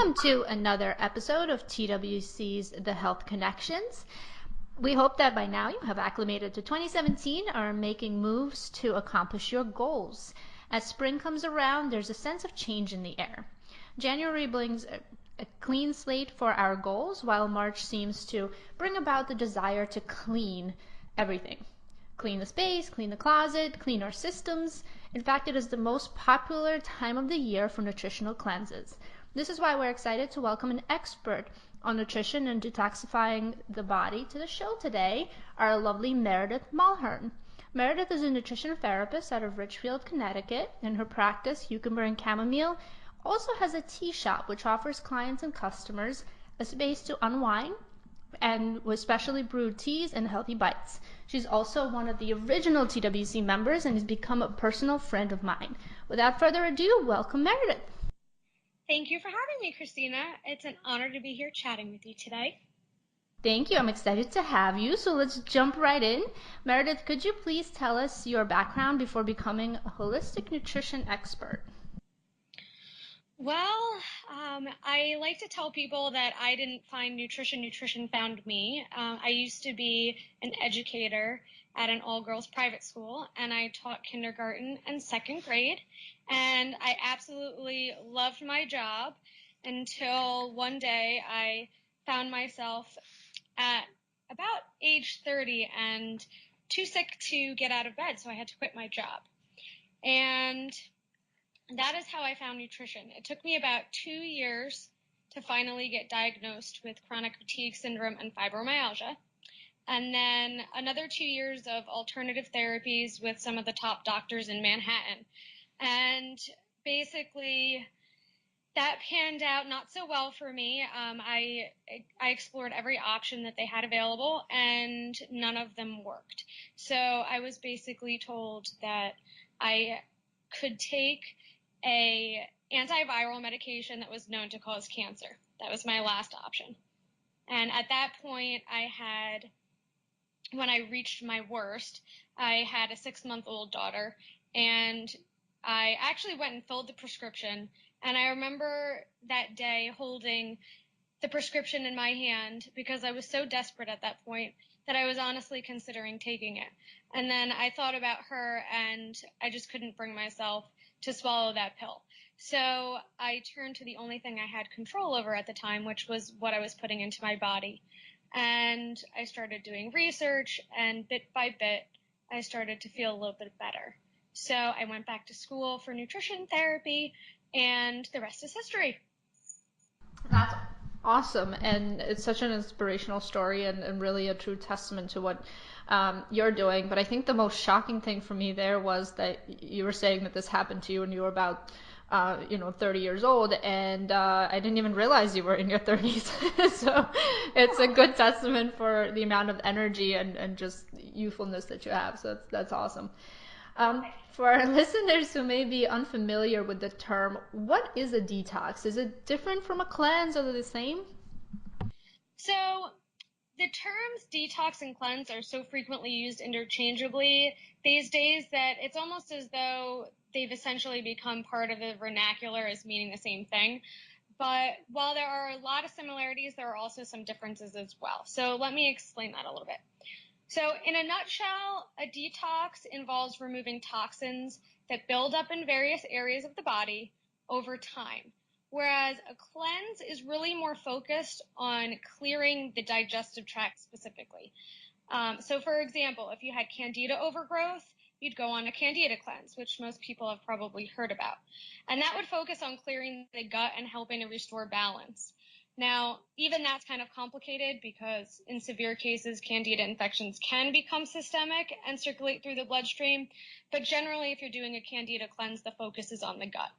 Welcome to another episode of TWC's The Health Connections. We hope that by now you have acclimated to 2017 and are making moves to accomplish your goals. As spring comes around, there's a sense of change in the air. January brings a clean slate for our goals, while March seems to bring about the desire to clean everything. Clean the space, clean the closet, clean our systems. In fact, it is the most popular time of the year for nutritional cleanses. This is why we're excited to welcome an expert on nutrition and detoxifying the body to the show today, our lovely Meredith Mulhearn. Meredith is a nutrition therapist out of Ridgefield, Connecticut. In her practice, cucumber and chamomile also has a tea shop which offers clients and customers a space to unwind and with specially brewed teas and healthy bites. She's also one of the original TWC members and has become a personal friend of mine. Without further ado, welcome Meredith. Thank you for having me, Christina. It's an honor to be here chatting with you today. Thank you. I'm excited to have you. So let's jump right in. Meredith, could you please tell us your background before becoming a holistic nutrition expert? Well, I like to tell people that I didn't find nutrition, nutrition found me. I used to be an educator at an all-girls private school, and I taught kindergarten and second grade, and I absolutely loved my job until one day I found myself at about age 30 and too sick to get out of bed, so I had to quit my job. And that is how I found nutrition. It took me about 2 years to finally get diagnosed with chronic fatigue syndrome and fibromyalgia. And then another 2 years of alternative therapies with some of the top doctors in Manhattan. And basically, that panned out not so well for me. I explored every option that they had available, and none of them worked. So I was basically told that I could take a antiviral medication that was known to cause cancer. That was my last option. And at that point, when I reached my worst, I had a 6-month-old daughter, and I actually went and filled the prescription. And I remember that day holding the prescription in my hand because I was so desperate at that point that I was honestly considering taking it. And then I thought about her, and I just couldn't bring myself to swallow that pill. So I turned to the only thing I had control over at the time, which was what I was putting into my body. And I started doing research, and bit by bit, I started to feel a little bit better. So I went back to school for nutrition therapy, and the rest is history. That's awesome. And it's such an inspirational story and really a true testament to what you're doing. But I think the most shocking thing for me there was that you were saying that this happened to you when you were about 30 years old, and I didn't even realize you were in your 30s. So it's a good testament for the amount of energy and just youthfulness that you have. So that's awesome. For our listeners who may be unfamiliar with the term, what is a detox? Is it different from a cleanse, or are they the same? So the terms detox and cleanse are so frequently used interchangeably these days that it's almost as though they've essentially become part of the vernacular as meaning the same thing. But while there are a lot of similarities, there are also some differences as well. So let me explain that a little bit. So in a nutshell, a detox involves removing toxins that build up in various areas of the body over time, whereas a cleanse is really more focused on clearing the digestive tract specifically. So for example, if you had candida overgrowth, you'd go on a candida cleanse, which most people have probably heard about. And that would focus on clearing the gut and helping to restore balance. Now, even that's kind of complicated because in severe cases, candida infections can become systemic and circulate through the bloodstream. But generally, if you're doing a candida cleanse, the focus is on the gut.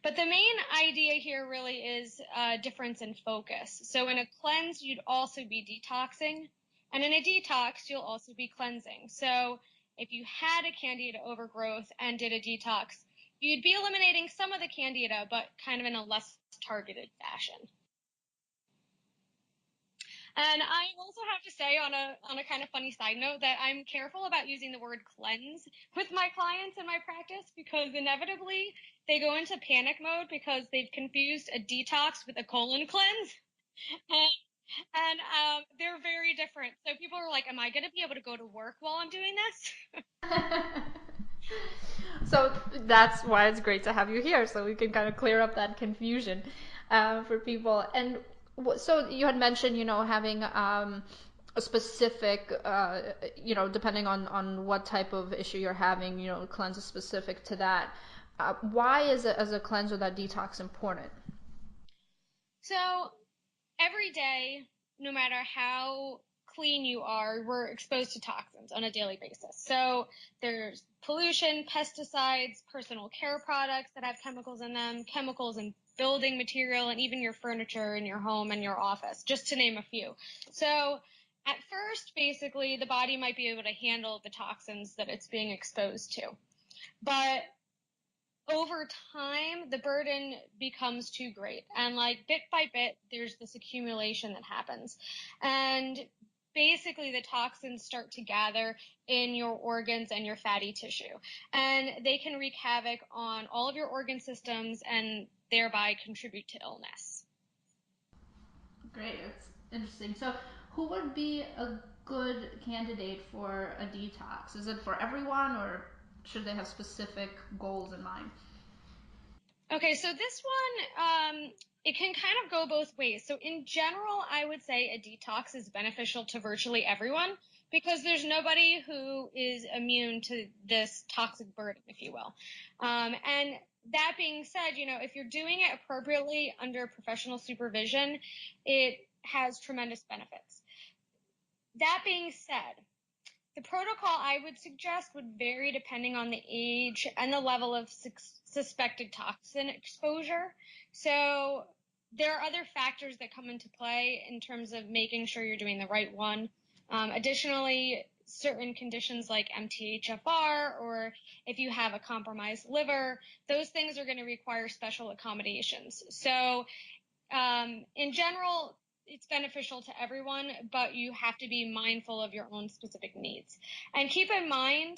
But the main idea here really is a difference in focus. So in a cleanse, you'd also be detoxing. And in a detox, you'll also be cleansing. So if you had a candida overgrowth and did a detox, you'd be eliminating some of the candida, but kind of in a less targeted fashion. And I also have to say on a kind of funny side note that I'm careful about using the word cleanse with my clients in my practice because inevitably they go into panic mode because they've confused a detox with a colon cleanse. And, and they're very different. So people are like, am I going to be able to go to work while I'm doing this? So that's why it's great to have you here, so we can kind of clear up that confusion for people. And so you had mentioned, having a specific, depending on what type of issue you're having, cleanse specific to that. Why is it as a cleanser that detox important? So every day, no matter how clean you are, we're exposed to toxins on a daily basis. So there's pollution, pesticides, personal care products that have chemicals in them, chemicals in building material, and even your furniture in your home and your office, just to name a few. So at first, basically, the body might be able to handle the toxins that it's being exposed to. But over time, the burden becomes too great. And like bit by bit, there's this accumulation that happens. And basically, the toxins start to gather in your organs and your fatty tissue. And they can wreak havoc on all of your organ systems and thereby contribute to illness. Great, it's interesting. So, who would be a good candidate for a detox? Is it for everyone, or should they have specific goals in mind? Okay, so this one, it can kind of go both ways. So in general, I would say a detox is beneficial to virtually everyone because there's nobody who is immune to this toxic burden, if you will. And that being said, if you're doing it appropriately under professional supervision, it has tremendous benefits. That being said, the protocol I would suggest would vary depending on the age and the level of suspected toxin exposure. So there are other factors that come into play in terms of making sure you're doing the right one. Additionally, certain conditions like MTHFR or if you have a compromised liver, those things are going to require special accommodations. So in general, it's beneficial to everyone, but you have to be mindful of your own specific needs. And keep in mind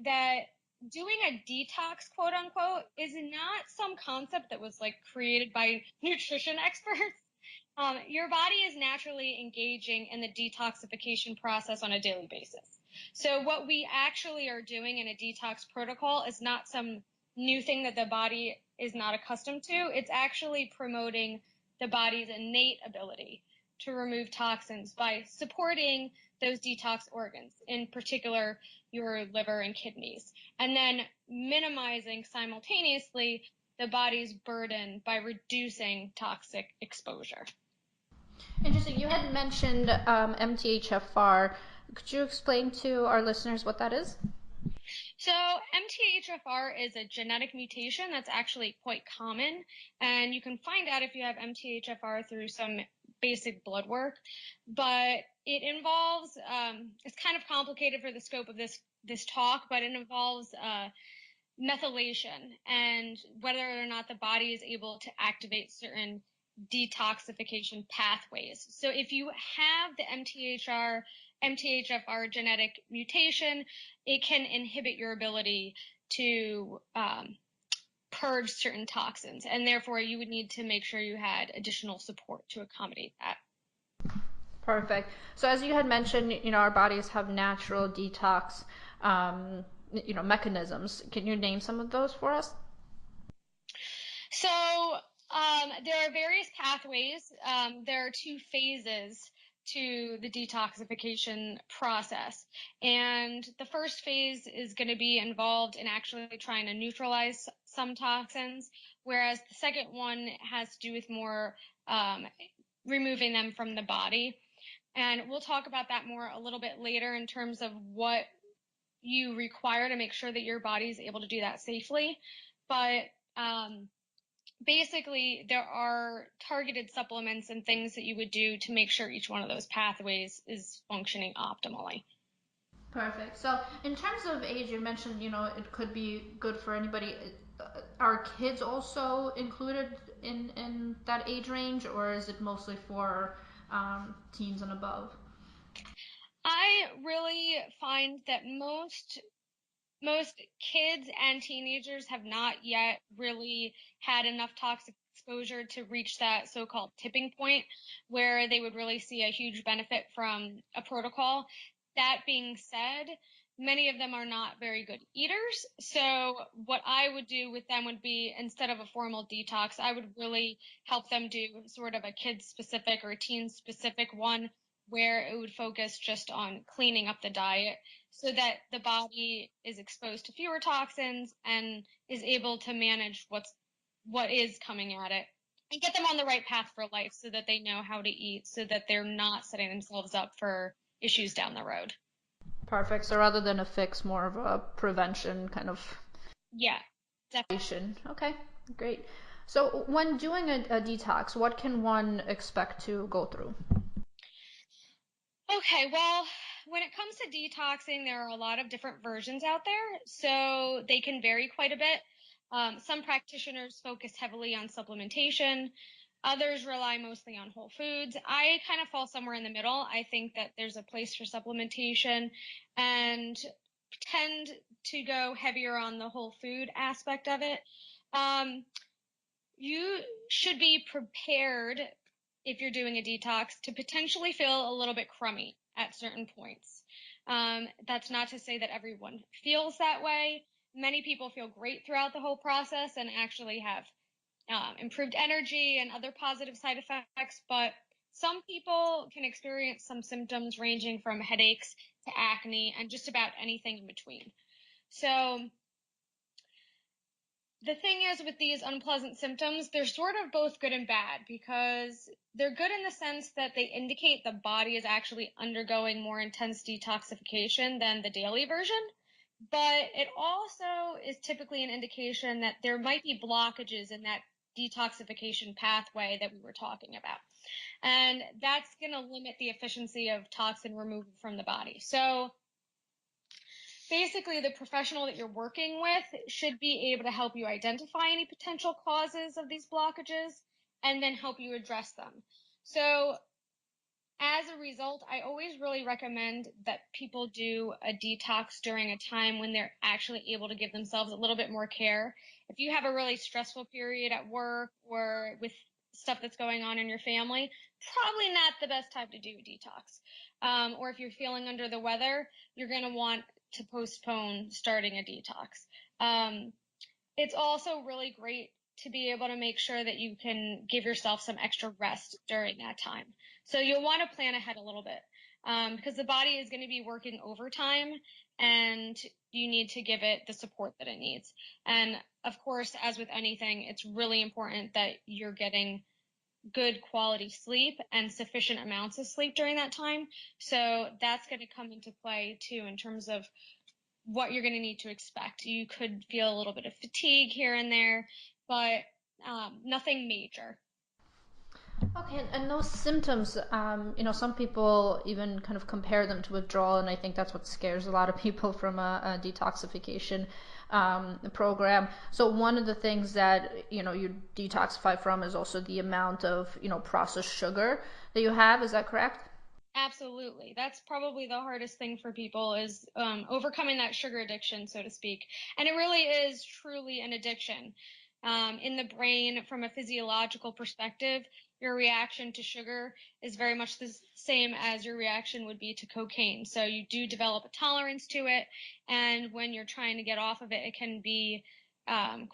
that doing a detox, quote unquote, is not some concept that was like created by nutrition experts. Your body is naturally engaging in the detoxification process on a daily basis. So what we actually are doing in a detox protocol is not some new thing that the body is not accustomed to. It's actually promoting the body's innate ability to remove toxins by supporting those detox organs, in particular your liver and kidneys, and then minimizing simultaneously the body's burden by reducing toxic exposure. Interesting. You had mentioned MTHFR. Could you explain to our listeners what that is? So MTHFR is a genetic mutation that's actually quite common, and you can find out if you have MTHFR through some basic blood work. But it involves it's kind of complicated for the scope of this talk, but it involves methylation and whether or not the body is able to activate certain detoxification pathways. So if you have the MTHFR genetic mutation, it can inhibit your ability to purge certain toxins, and therefore you would need to make sure you had additional support to accommodate that. Perfect. So as you had mentioned, our bodies have natural detox, mechanisms. Can you name some of those for us? So there are various pathways. There are two phases to the detoxification process. And the first phase is going to be involved in actually trying to neutralize some toxins, whereas the second one has to do with more removing them from the body. And we'll talk about that more a little bit later in terms of what you require to make sure that your body is able to do that safely. But basically, there are targeted supplements and things that you would do to make sure each one of those pathways is functioning optimally. Perfect. So, in terms of age, you mentioned, it could be good for anybody. Are kids also included in that age range, or is it mostly for teens and above? I really find that most kids and teenagers have not yet really had enough toxic exposure to reach that so-called tipping point where they would really see a huge benefit from a protocol. That being said, many of them are not very good eaters. So what I would do with them would be, instead of a formal detox, I would really help them do sort of a kid specific or a teen specific one where it would focus just on cleaning up the diet so that the body is exposed to fewer toxins and is able to manage what is coming at it and get them on the right path for life so that they know how to eat so that they're not setting themselves up for issues down the road. Perfect. So rather than a fix, more of a prevention kind of. Yeah, definitely. Okay, great. So when doing a detox, what can one expect to go through? Okay, well, when it comes to detoxing, there are a lot of different versions out there, so they can vary quite a bit. Some practitioners focus heavily on supplementation, others rely mostly on whole foods. I kind of fall somewhere in the middle. I think that there's a place for supplementation and tend to go heavier on the whole food aspect of it. Um, you should be prepared if you're doing a detox to potentially feel a little bit crummy at certain points. That's not to say that everyone feels that way. Many people feel great throughout the whole process and actually have improved energy and other positive side effects, but some people can experience some symptoms ranging from headaches to acne and just about anything in between. So the thing is with these unpleasant symptoms, they're sort of both good and bad because they're good in the sense that they indicate the body is actually undergoing more intense detoxification than the daily version. But it also is typically an indication that there might be blockages in that detoxification pathway that we were talking about. And that's going to limit the efficiency of toxin removal from the body. So basically, the professional that you're working with should be able to help you identify any potential causes of these blockages and then help you address them. So as a result, I always really recommend that people do a detox during a time when they're actually able to give themselves a little bit more care. If you have a really stressful period at work or with stuff that's going on in your family, probably not the best time to do a detox. Or if you're feeling under the weather, you're going to want to postpone starting a detox. It's also really great to be able to make sure that you can give yourself some extra rest during that time. So you'll want to plan ahead a little bit because the body is going to be working overtime and you need to give it the support that it needs. And of course, as with anything, it's really important that you're getting good quality sleep and sufficient amounts of sleep during that time. So that's going to come into play too in terms of what you're going to need to expect. You could feel a little bit of fatigue here and there, but nothing major. Okay, and those symptoms, some people even kind of compare them to withdrawal, and I think that's what scares a lot of people from a detoxification program. So one of the things that, you detoxify from is also the amount of, processed sugar that you have. Is that correct? Absolutely. That's probably the hardest thing for people is overcoming that sugar addiction, so to speak. And it really is truly an addiction. In the brain, from a physiological perspective, your reaction to sugar is very much the same as your reaction would be to cocaine. So you do develop a tolerance to it. And when you're trying to get off of it, it can be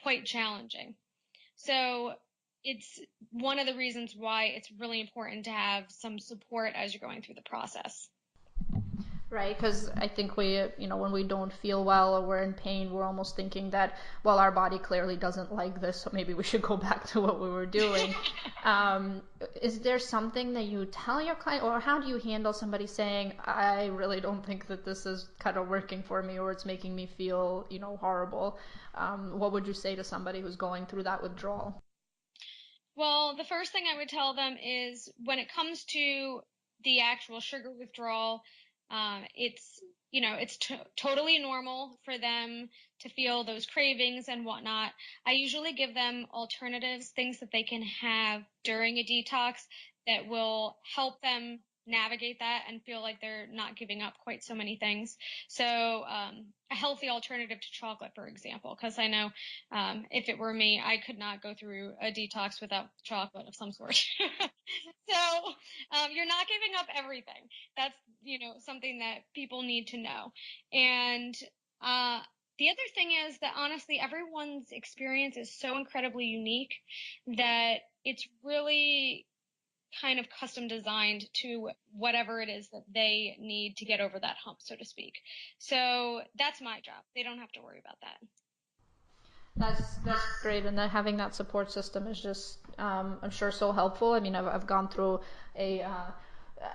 quite challenging. So it's one of the reasons why it's really important to have some support as you're going through the process. Right, because I think we, when we don't feel well or we're in pain, we're almost thinking that, well, our body clearly doesn't like this, so maybe we should go back to what we were doing. Is there something that you tell your client, or how do you handle somebody saying, I really don't think that this is kind of working for me, or it's making me feel, horrible? What would you say to somebody who's going through that withdrawal? Well, the first thing I would tell them is when it comes to the actual sugar withdrawal, it's it's totally normal for them to feel those cravings and whatnot. I usually give them alternatives, things that they can have during a detox that will help them navigate that and feel like they're not giving up quite so many things. So a healthy alternative to chocolate, for example, because I know if it were me, I could not go through a detox without chocolate of some sort. So you're not giving up everything. That's, something that people need to know. And the other thing is that honestly, everyone's experience is so incredibly unique that it's really kind of custom designed to whatever it is that they need to get over that hump, so to speak. So that's my job. They don't have to worry about that. That's great, and then having that support system is just, I'm sure, so helpful. I mean, I've gone through a,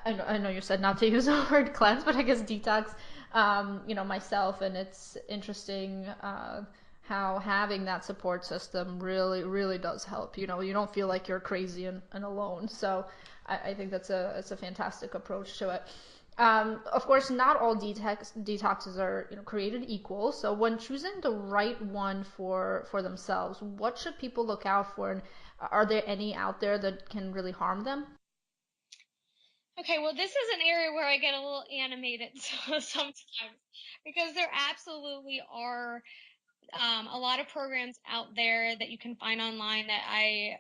I know you said not to use the word cleanse, but I guess detox, myself, and it's interesting how having that support system really, really does help. You don't feel like you're crazy and alone. So I think it's a fantastic approach to it. Of course, not all detoxes are created equal. So when choosing the right one for themselves, what should people look out for? And are there any out there that can really harm them? Okay, well, this is an area where I get a little animated sometimes because there absolutely are a lot of programs out there that you can find online that I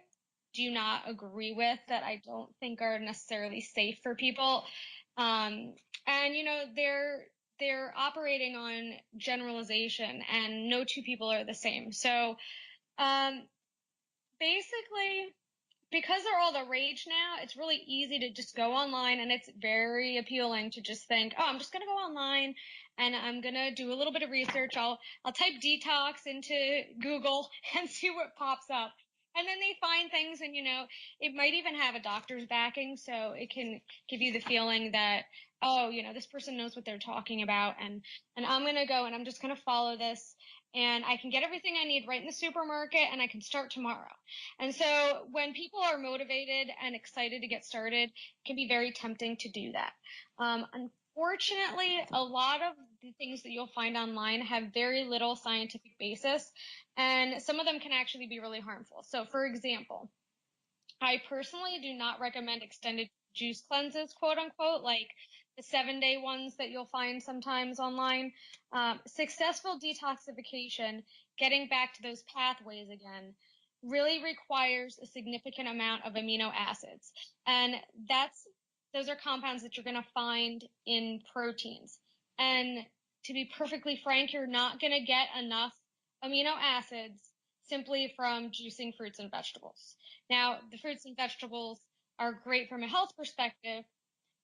do not agree with, that I don't think are necessarily safe for people. And they're operating on generalization, and no two people are the same. So um, basically, because they're all the rage now, it's really easy to just go online, and it's very appealing to just think, oh, I'm just going to go online and I'm going to do a little bit of research. I'll type detox into Google and see what pops up. And then they find things, and it might even have a doctor's backing, so it can give you the feeling that, oh, this person knows what they're talking about, and I'm going to go and I'm just going to follow this, and I can get everything I need right in the supermarket, and I can start tomorrow. And so when people are motivated and excited to get started, it can be very tempting to do that. Unfortunately, a lot of the things that you'll find online have very little scientific basis, and some of them can actually be really harmful. So, for example, I personally do not recommend extended juice cleanses, quote unquote, like the 7-day ones that you'll find sometimes online. Successful detoxification, getting back to those pathways again, really requires a significant amount of amino acids. And those are compounds that you're going to find in proteins. And to be perfectly frank, you're not going to get enough amino acids simply from juicing fruits and vegetables. Now, the fruits and vegetables are great from a health perspective,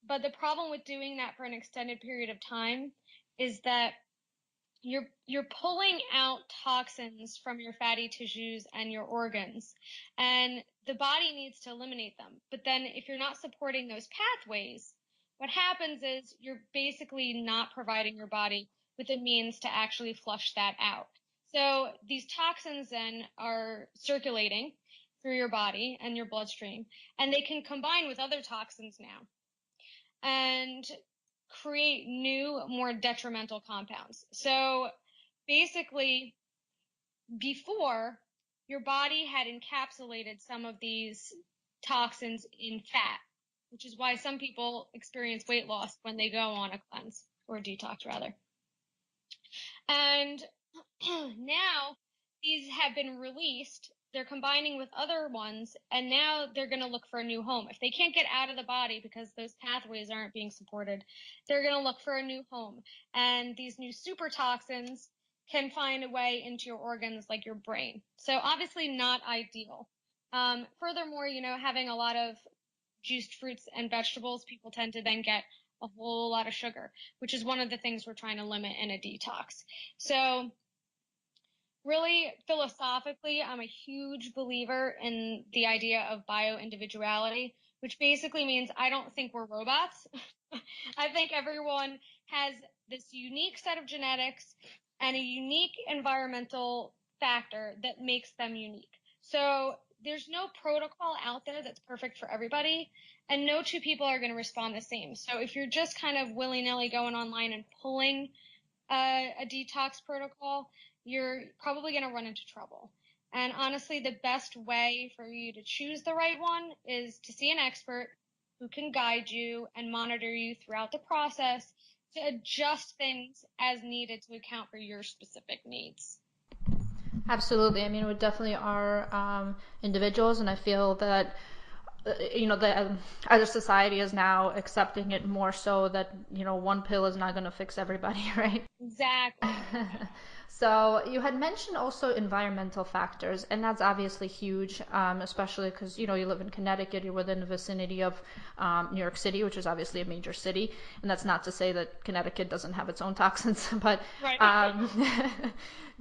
but the problem with doing that for an extended period of time is that you're pulling out toxins from your fatty tissues and your organs, and the body needs to eliminate them. But then if you're not supporting those pathways, what happens is you're basically not providing your body with the means to actually flush that out. So these toxins then are circulating through your body and your bloodstream, and they can combine with other toxins now and create new, more detrimental compounds. So basically, before, your body had encapsulated some of these toxins in fat, which is why some people experience weight loss when they go on a cleanse, or a detox rather. And now these have been released. They're combining with other ones, and now they're going to look for a new home. If they can't get out of the body because those pathways aren't being supported, they're going to look for a new home. And these new super toxins can find a way into your organs like your brain. So obviously not ideal. Furthermore, having a lot of juiced fruits and vegetables, people tend to then get a whole lot of sugar, which is one of the things we're trying to limit in a detox. So really, philosophically, I'm a huge believer in the idea of bio-individuality, which basically means I don't think we're robots. I think everyone has this unique set of genetics and a unique environmental factor that makes them unique. So there's no protocol out there that's perfect for everybody, and no two people are going to respond the same. So if you're just kind of willy-nilly going online and pulling a detox protocol, you're probably going to run into trouble. And honestly, the best way for you to choose the right one is to see an expert who can guide you and monitor you throughout the process to adjust things as needed to account for your specific needs. Absolutely. I mean, we definitely are individuals, and I feel that the other society is now accepting it more so that one pill is not going to fix everybody, right? Exactly. So you had mentioned also environmental factors, and that's obviously huge, especially because you live in Connecticut, you're within the vicinity of New York City, which is obviously a major city, and that's not to say that Connecticut doesn't have its own toxins, but Right.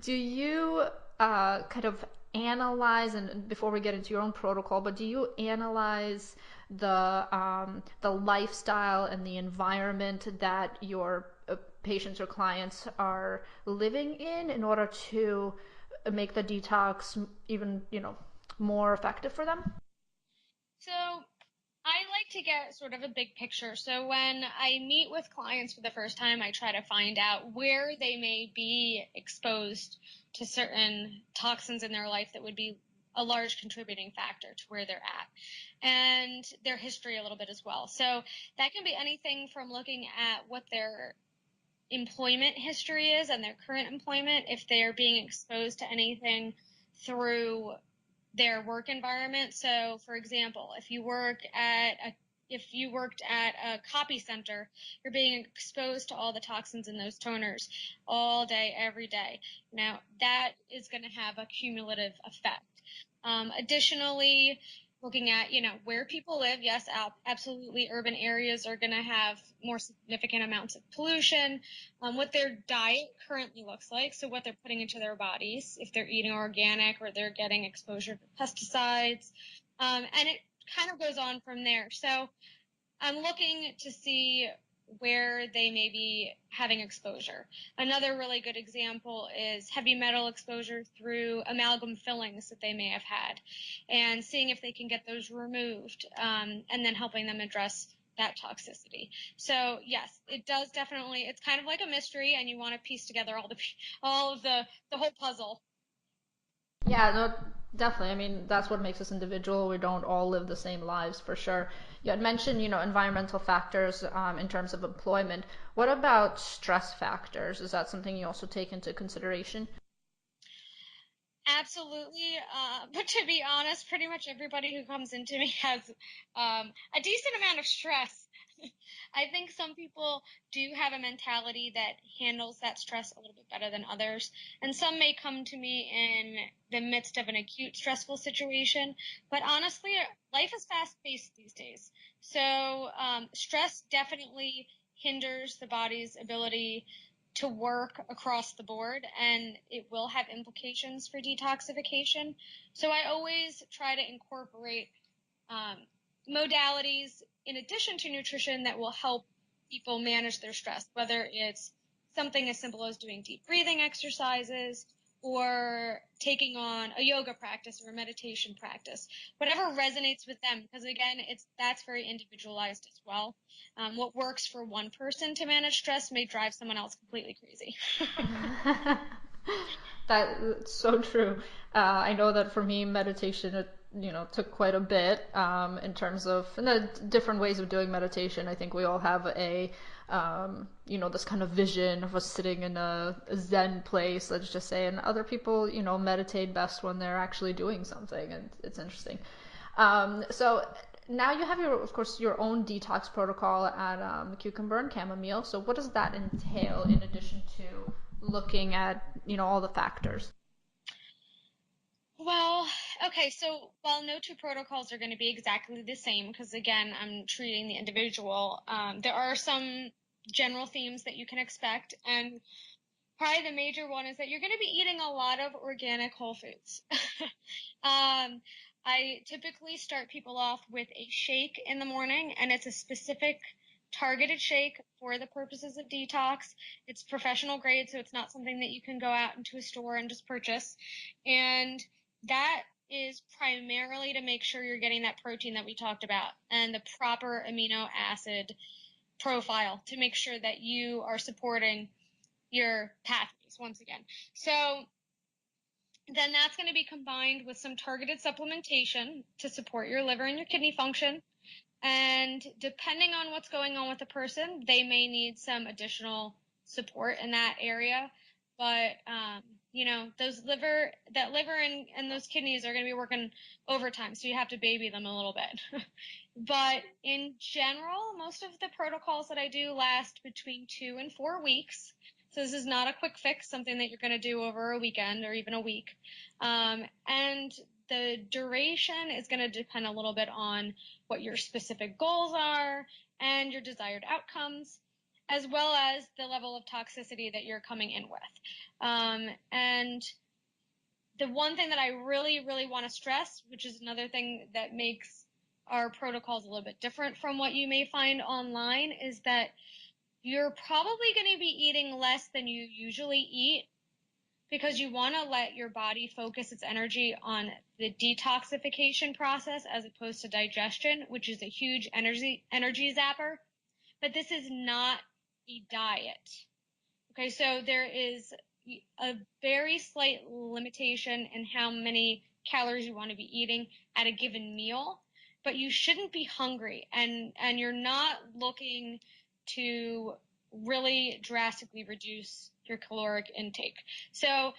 do you kind of analyze, and before we get into your own protocol, but do you analyze the lifestyle and the environment that your patients or clients are living in order to make the detox even more effective for them? So I like to get sort of a big picture. So when I meet with clients for the first time, I try to find out where they may be exposed to certain toxins in their life that would be a large contributing factor to where they're at, and their history a little bit as well. So that can be anything from looking at what their employment history is and their current employment, if they're being exposed to anything through their work environment. So, for example, if you worked at a copy center, you're being exposed to all the toxins in those toners all day, every day. Now, that is going to have a cumulative effect. Additionally, looking at where people live, yes, absolutely, urban areas are going to have more significant amounts of pollution. What their diet currently looks like, so what they're putting into their bodies, if they're eating organic or they're getting exposure to pesticides, and it kind of goes on from there. So I'm looking to see where they may be having exposure. Another really good example is heavy metal exposure through amalgam fillings that they may have had, and seeing if they can get those removed, and then helping them address that toxicity. So yes, it does definitely. It's kind of like a mystery, and you want to piece together all of the whole puzzle. Yeah, no, definitely. I mean, that's what makes us individual. We don't all live the same lives for sure. You had mentioned, environmental factors in terms of employment. What about stress factors? Is that something you also take into consideration? Absolutely. But to be honest, pretty much everybody who comes into me has a decent amount of stress. I think some people do have a mentality that handles that stress a little bit better than others. And some may come to me in the midst of an acute stressful situation. But honestly, life is fast paced these days. So stress definitely hinders the body's ability to work across the board, and it will have implications for detoxification. So I always try to incorporate um, modalities in addition to nutrition that will help people manage their stress, whether it's something as simple as doing deep breathing exercises or taking on a yoga practice or a meditation practice, whatever resonates with them. Because again, that's very individualized as well. What works for one person to manage stress may drive someone else completely crazy. That's so true. I know that for me, meditation, it, took quite a bit in terms of the different ways of doing meditation. I think we all have this kind of vision of us sitting in a Zen place, let's just say, and other people, meditate best when they're actually doing something, and it's interesting. So now you have of course, your own detox protocol at Cucumber and Chamomile. So what does that entail in addition to looking at, all the factors? Well, okay, so while no two protocols are going to be exactly the same, because again, I'm treating the individual, there are some general themes that you can expect. And probably the major one is that you're going to be eating a lot of organic whole foods. I typically start people off with a shake in the morning, and it's a specific targeted shake for the purposes of detox. It's professional grade, so it's not something that you can go out into a store and just purchase. And that is primarily to make sure you're getting that protein that we talked about and the proper amino acid profile to make sure that you are supporting your pathways once again. So then that's going to be combined with some targeted supplementation to support your liver and your kidney function. And depending on what's going on with the person, they may need some additional support in that area. But, that liver and those kidneys are going to be working overtime. So you have to baby them a little bit. But in general, most of the protocols that I do last between 2 and 4 weeks. So this is not a quick fix, something that you're going to do over a weekend or even a week. And the duration is going to depend a little bit on what your specific goals are and your desired outcomes, as well as the level of toxicity that you're coming in with. And the one thing that I really, really want to stress, which is another thing that makes our protocols a little bit different from what you may find online, is that you're probably going to be eating less than you usually eat, because you want to let your body focus its energy on the detoxification process as opposed to digestion, which is a huge energy zapper. But this is not a diet. Okay, so there is a very slight limitation in how many calories you want to be eating at a given meal, but you shouldn't be hungry, and you're not looking to really drastically reduce your caloric intake. So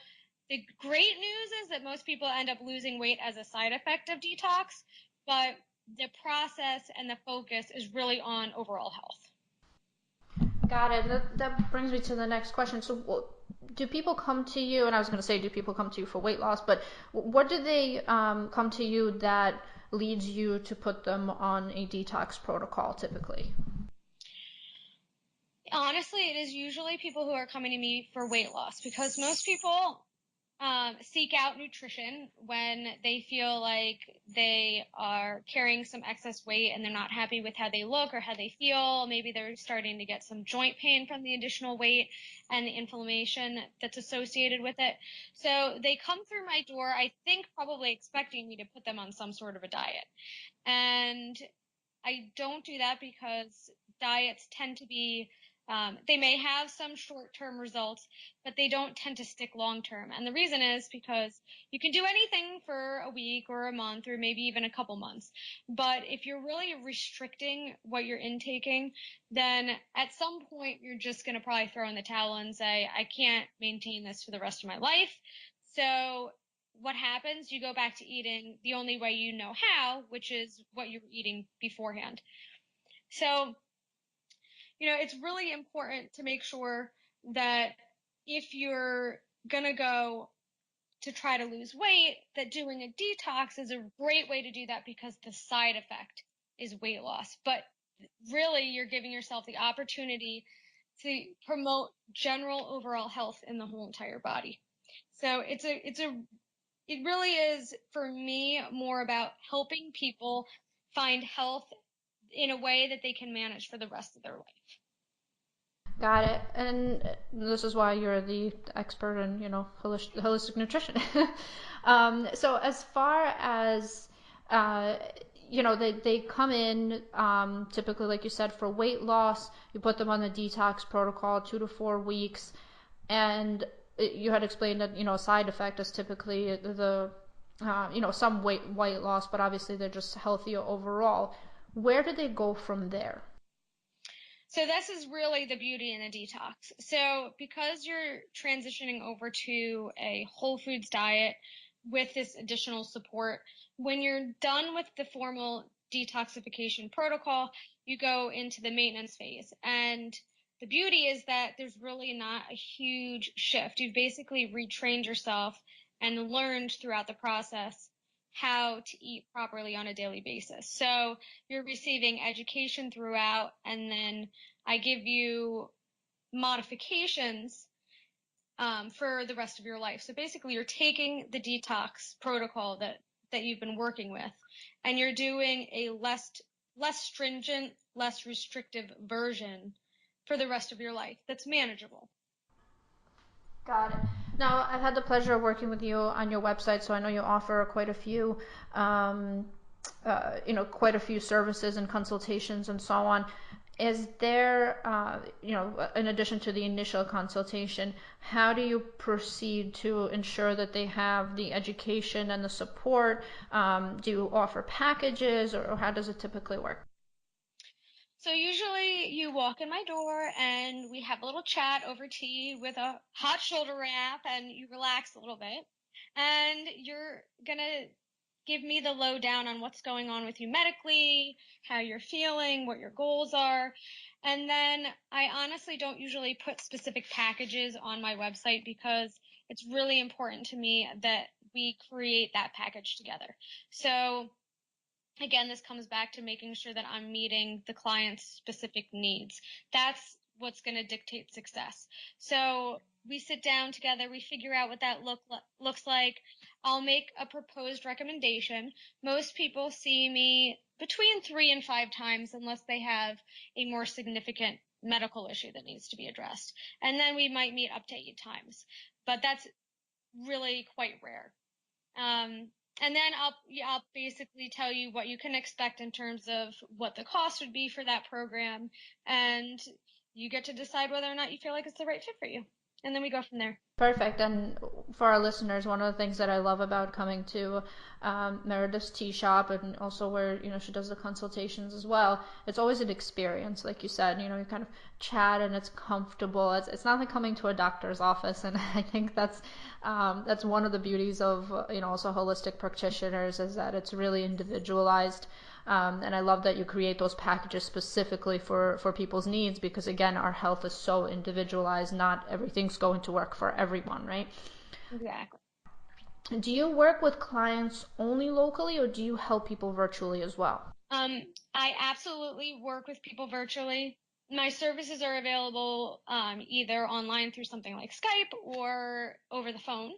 the great news is that most people end up losing weight as a side effect of detox, but the process and the focus is really on overall health. Got it. That brings me to the next question. So, do people come to you? And I was going to say, do people come to you for weight loss? But what do they come to you that leads you to put them on a detox protocol typically? Honestly, it is usually people who are coming to me for weight loss, because most people seek out nutrition when they feel like they are carrying some excess weight and they're not happy with how they look or how they feel. Maybe they're starting to get some joint pain from the additional weight and the inflammation that's associated with it. So they come through my door, I think probably expecting me to put them on some sort of a diet. And I don't do that because diets tend to be they may have some short-term results, but they don't tend to stick long-term. And the reason is because you can do anything for a week or a month or maybe even a couple months. But if you're really restricting what you're intaking, then at some point you're just going to probably throw in the towel and say, I can't maintain this for the rest of my life. So what happens? You go back to eating the only way you know how, which is what you were eating beforehand. So it's really important to make sure that if you're going to go to try to lose weight, that doing a detox is a great way to do that, because the side effect is weight loss. But really, you're giving yourself the opportunity to promote general overall health in the whole entire body. So it really is, for me, more about helping people find health in a way that they can manage for the rest of their life. Got it. And this is why you're the expert in, holistic nutrition. So as far as, they come in, typically, like you said, for weight loss, you put them on the detox protocol, 2 to 4 weeks. And you had explained that, a side effect is typically some weight loss, but obviously they're just healthier overall. Where do they go from there? So this is really the beauty in a detox. So because you're transitioning over to a whole foods diet with this additional support, when you're done with the formal detoxification protocol, you go into the maintenance phase. And the beauty is that there's really not a huge shift. You've basically retrained yourself and learned throughout the process how to eat properly on a daily basis. So you're receiving education throughout, and then I give you modifications for the rest of your life. So basically, you're taking the detox protocol that you've been working with, and you're doing a less stringent, less restrictive version for the rest of your life that's manageable. Got it. Now, I've had the pleasure of working with you on your website, so I know you offer quite a few, quite a few services and consultations and so on. Is there, in addition to the initial consultation, how do you proceed to ensure that they have the education and the support? Do you offer packages, or how does it typically work? So usually you walk in my door and we have a little chat over tea with a hot shoulder wrap and you relax a little bit. And you're gonna give me the lowdown on what's going on with you medically, how you're feeling, what your goals are. And then I honestly don't usually put specific packages on my website because it's really important to me that we create that package together. So again, this comes back to making sure that I'm meeting the client's specific needs. That's what's going to dictate success. So we sit down together, we figure out what that looks like. I'll make a proposed recommendation. Most people see me between 3 and 5 times unless they have a more significant medical issue that needs to be addressed. And then we might meet up to 8 times, but that's really quite rare. Um, and then I'll basically tell you what you can expect in terms of what the cost would be for that program, and you get to decide whether or not you feel like it's the right fit for you. And then we go from there. Perfect. And for our listeners, one of the things that I love about coming to Meredith's tea shop, and also where she does the consultations as well, it's always an experience. Like you said, you kind of chat and it's comfortable. It's not like coming to a doctor's office, and I think that's one of the beauties of also holistic practitioners, is that it's really individualized. And I love that you create those packages specifically for people's needs, because again, our health is so individualized. Not everything's going to work for everyone, right? Exactly. Do you work with clients only locally, or do you help people virtually as well? I absolutely work with people virtually. My services are available either online through something like Skype or over the phone.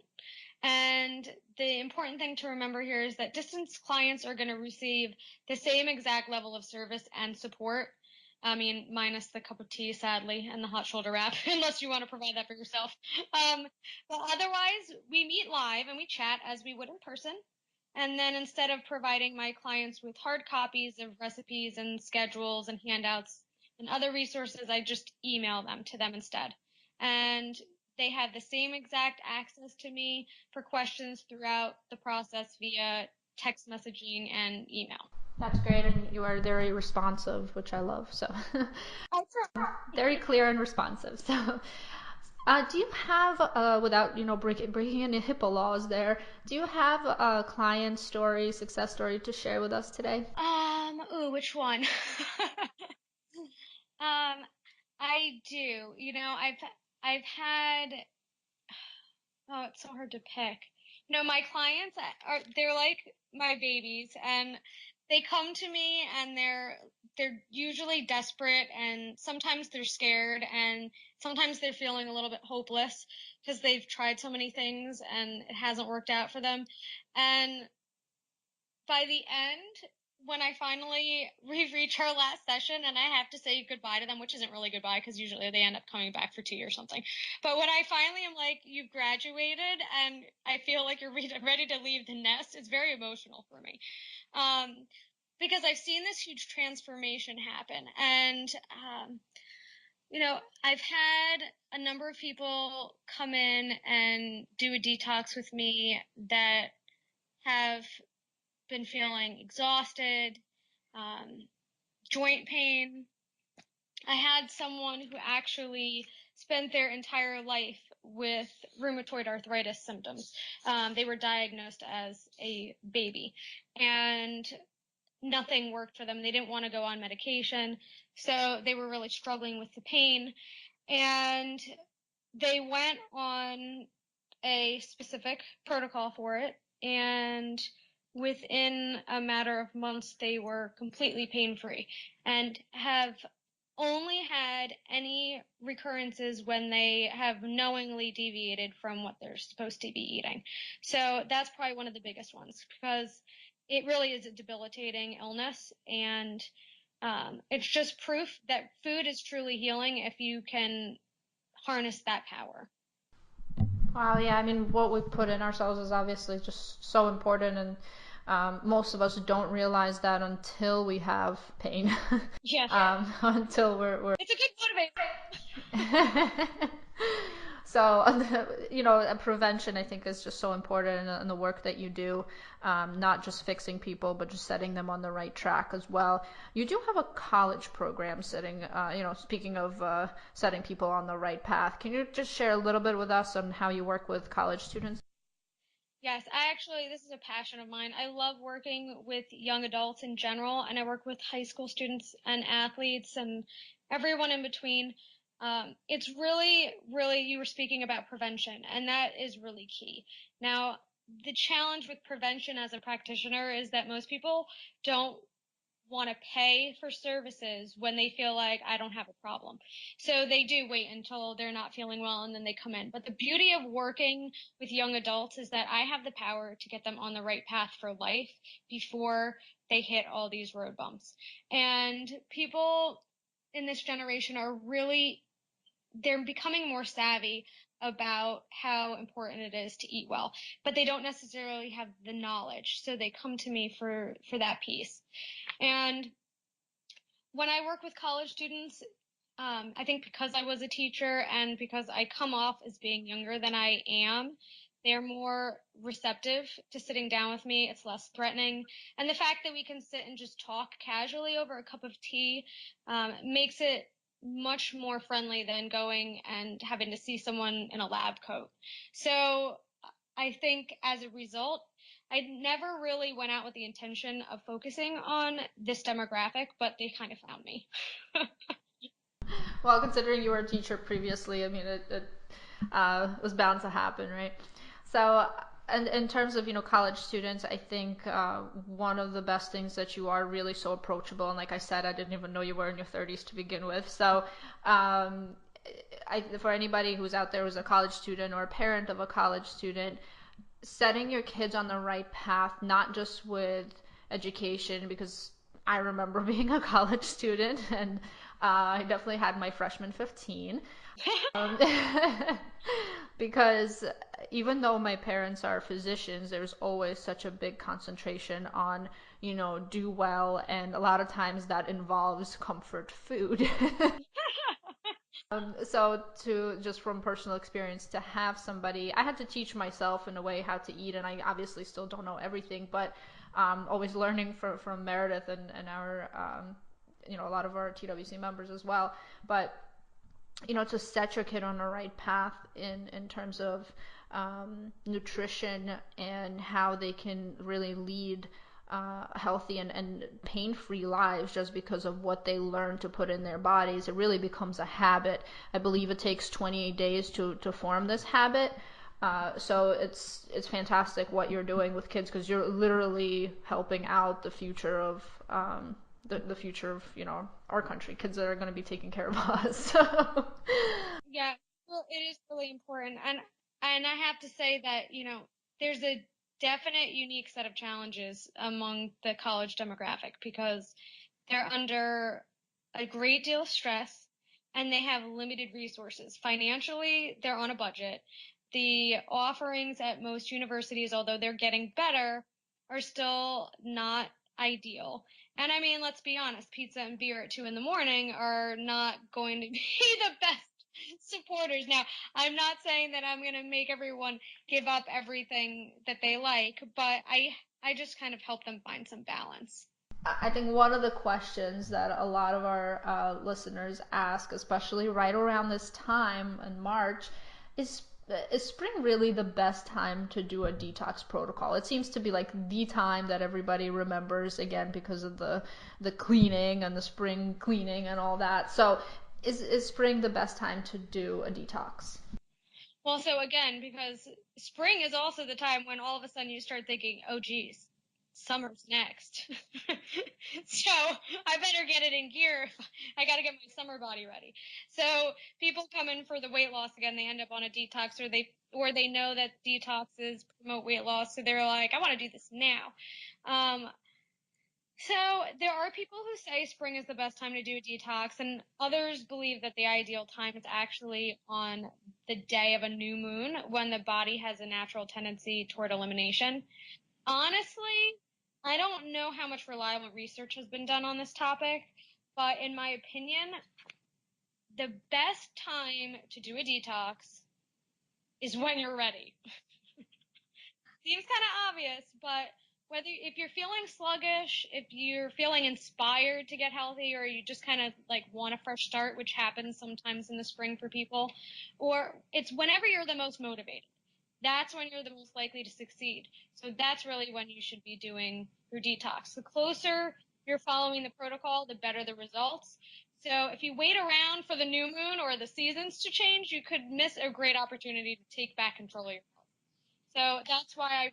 And the important thing to remember here is that distance clients are going to receive the same exact level of service and support. I mean, minus the cup of tea, sadly, and the hot shoulder wrap, unless you want to provide that for yourself. But otherwise, we meet live and we chat as we would in person. And then instead of providing my clients with hard copies of recipes and schedules and handouts and other resources, I just email them to them instead. And they have the same exact access to me for questions throughout the process via text messaging and email. That's great, and you are very responsive, which I love. So I very clear and responsive. So, do you have, without breaking any HIPAA laws there, do you have a client story, success story to share with us today? ooh, which one? I do. I've had, oh, it's so hard to pick. My clients they're like my babies, and they come to me and they're usually desperate, and sometimes they're scared, and sometimes they're feeling a little bit hopeless because they've tried so many things and it hasn't worked out for them. And by the end, when I finally we reach our last session and I have to say goodbye to them, which isn't really goodbye because usually they end up coming back for tea or something. But when I finally am like, you've graduated and I feel like you're ready to leave the nest, it's very emotional for me. Um, because I've seen this huge transformation happen. And, I've had a number of people come in and do a detox with me that have been feeling exhausted, um, joint pain. I had someone who actually spent their entire life with rheumatoid arthritis symptoms. They were diagnosed as a baby, and nothing worked for them. They didn't want to go on medication, so they were really struggling with the pain. And they went on a specific protocol for it, and within a matter of months, they were completely pain free and have only had any recurrences when they have knowingly deviated from what they're supposed to be eating. So that's probably one of the biggest ones because it really is a debilitating illness, and it's just proof that food is truly healing if you can harness that power. Wow, yeah, I mean, what we put in ourselves is obviously just so important, and Most of us don't realize that until we have pain. Yes. Until we're It's a good motivator. So, prevention, I think, is just so important in the work that you do, not just fixing people, but just setting them on the right track as well. You do have a college program speaking of setting people on the right path. Can you just share a little bit with us on how you work with college students? Yes, this is a passion of mine. I love working with young adults in general, and I work with high school students and athletes and everyone in between. It's really, really, you were speaking about prevention, and that is really key. Now, the challenge with prevention as a practitioner is that most people don't want to pay for services when they feel like I don't have a problem. So they do wait until they're not feeling well and then they come in. But the beauty of working with young adults is that I have the power to get them on the right path for life before they hit all these road bumps. And people in this generation they're becoming more savvy about how important it is to eat well, but they don't necessarily have the knowledge. So they come to me for that piece. And when I work with college students, I think because I was a teacher and because I come off as being younger than I am, they're more receptive to sitting down with me. It's less threatening. And the fact that we can sit and just talk casually over a cup of tea makes it much more friendly than going and having to see someone in a lab coat. So I think as a result, I never really went out with the intention of focusing on this demographic, but they kind of found me. Well, considering you were a teacher previously, I mean, it was bound to happen, right? So, and in terms of, college students, I think one of the best things that you are really so approachable. And like I said, I didn't even know you were in your 30s to begin with. So, for anybody who's out there who's a college student or a parent of a college student, setting your kids on the right path, not just with education, because I remember being a college student and I definitely had my freshman 15. Um, because even though my parents are physicians, there's always such a big concentration on, do well, and a lot of times that involves comfort food. So to just from personal experience to have somebody, I had to teach myself in a way how to eat, and I obviously still don't know everything, but always learning from Meredith and our a lot of our TWC members as well. But to set your kid on the right path in terms of nutrition and how they can really lead healthy and pain-free lives just because of what they learn to put in their bodies. It really becomes a habit. I believe it takes 28 days to form this habit. So it's fantastic what you're doing with kids because you're literally helping out the future of the future of our country, kids that are going to be taking care of us. So. Yeah, well, it is really important. And I have to say that, there's a definite unique set of challenges among the college demographic because they're under a great deal of stress and they have limited resources. Financially, they're on a budget. The offerings at most universities, although they're getting better, are still not ideal. And I mean, let's be honest, pizza and beer at 2 in the morning are not going to be the best supporters. Now, I'm not saying that I'm going to make everyone give up everything that they like, but I just kind of help them find some balance. I think one of the questions that a lot of our listeners ask, especially right around this time in March, is is spring really the best time to do a detox protocol? It seems to be like the time that everybody remembers again because of the cleaning and the spring cleaning and all that. So is spring the best time to do a detox? Well, so again, because spring is also the time when all of a sudden you start thinking, oh, geez, summer's next. So I better get it in gear. I got to get my summer body ready. So people come in for the weight loss again. They end up on a detox or they know that detoxes promote weight loss. So they're like, I want to do this now. Um, so there are people who say spring is the best time to do a detox, and others believe that the ideal time is actually on the day of a new moon when the body has a natural tendency toward elimination. Honestly, I don't know how much reliable research has been done on this topic, but in my opinion, the best time to do a detox is when you're ready. Seems kind of obvious, but if you're feeling sluggish, if you're feeling inspired to get healthy, or you just kind of like want a fresh start, which happens sometimes in the spring for people, or it's whenever you're the most motivated. That's when you're the most likely to succeed. So that's really when you should be doing your detox. The closer you're following the protocol, the better the results. So if you wait around for the new moon or the seasons to change, you could miss a great opportunity to take back control of your health. So that's why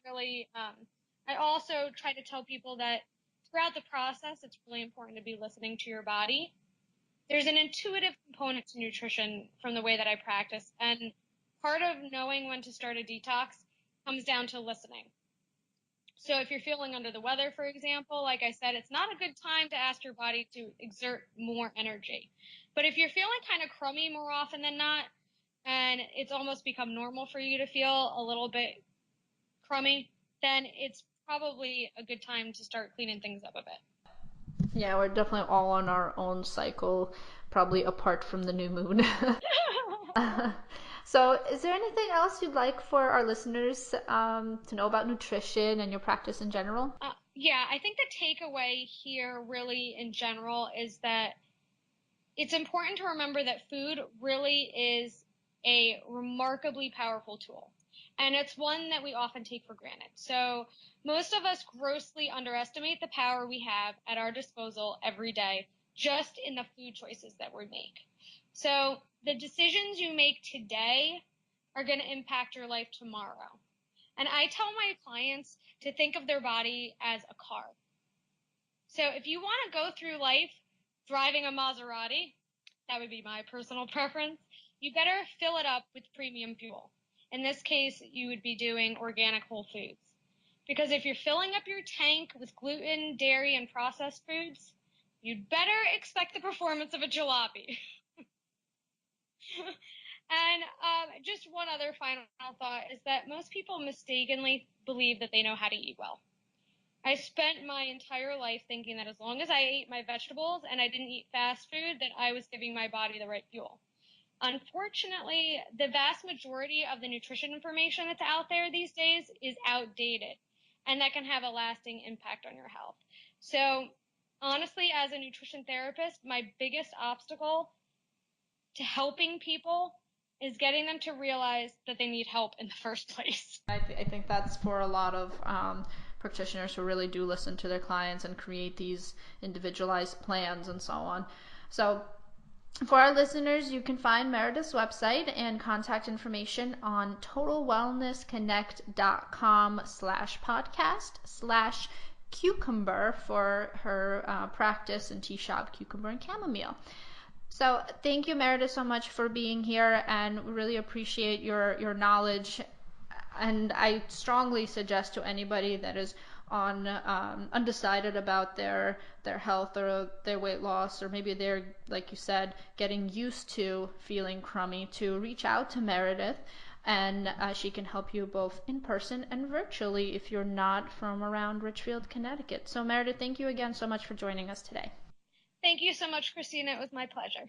I also try to tell people that throughout the process, it's really important to be listening to your body. There's an intuitive component to nutrition from the way that I practice, and part of knowing when to start a detox comes down to listening. So if you're feeling under the weather, for example, like I said, it's not a good time to ask your body to exert more energy. But if you're feeling kind of crummy more often than not, and it's almost become normal for you to feel a little bit crummy, then it's probably a good time to start cleaning things up a bit. Yeah, we're definitely all on our own cycle, probably apart from the new moon. So, is there anything else you'd like for our listeners to know about nutrition and your practice in general? Yeah, I think the takeaway here, really, in general, is that it's important to remember that food really is a remarkably powerful tool. And it's one that we often take for granted. So most of us grossly underestimate the power we have at our disposal every day, just in the food choices that we make. So the decisions you make today are going to impact your life tomorrow. And I tell my clients to think of their body as a car. So if you want to go through life driving a Maserati, that would be my personal preference, you better fill it up with premium fuel. In this case, you would be doing organic whole foods. Because if you're filling up your tank with gluten, dairy, and processed foods, you'd better expect the performance of a jalopy. And just one other final thought is that most people mistakenly believe that they know how to eat well. I spent my entire life thinking that as long as I ate my vegetables and I didn't eat fast food, that I was giving my body the right fuel. Unfortunately, the vast majority of the nutrition information that's out there these days is outdated, and that can have a lasting impact on your health. So, honestly, as a nutrition therapist, my biggest obstacle to helping people is getting them to realize that they need help in the first place. I think that's for a lot of practitioners who really do listen to their clients and create these individualized plans and so on. So, for our listeners, you can find Meredith's website and contact information on totalwellnessconnect.com/podcast/cucumber for her practice and tea shop, Cucumber and Chamomile. So thank you, Meredith, so much for being here, and we really appreciate your knowledge. And I strongly suggest to anybody that is on undecided about their health or their weight loss, or maybe they're, like you said, getting used to feeling crummy, to reach out to Meredith, and she can help you both in person and virtually if you're not from around Ridgefield, Connecticut. So Meredith, thank you again so much for joining us today. Thank you so much, Christina. It was my pleasure.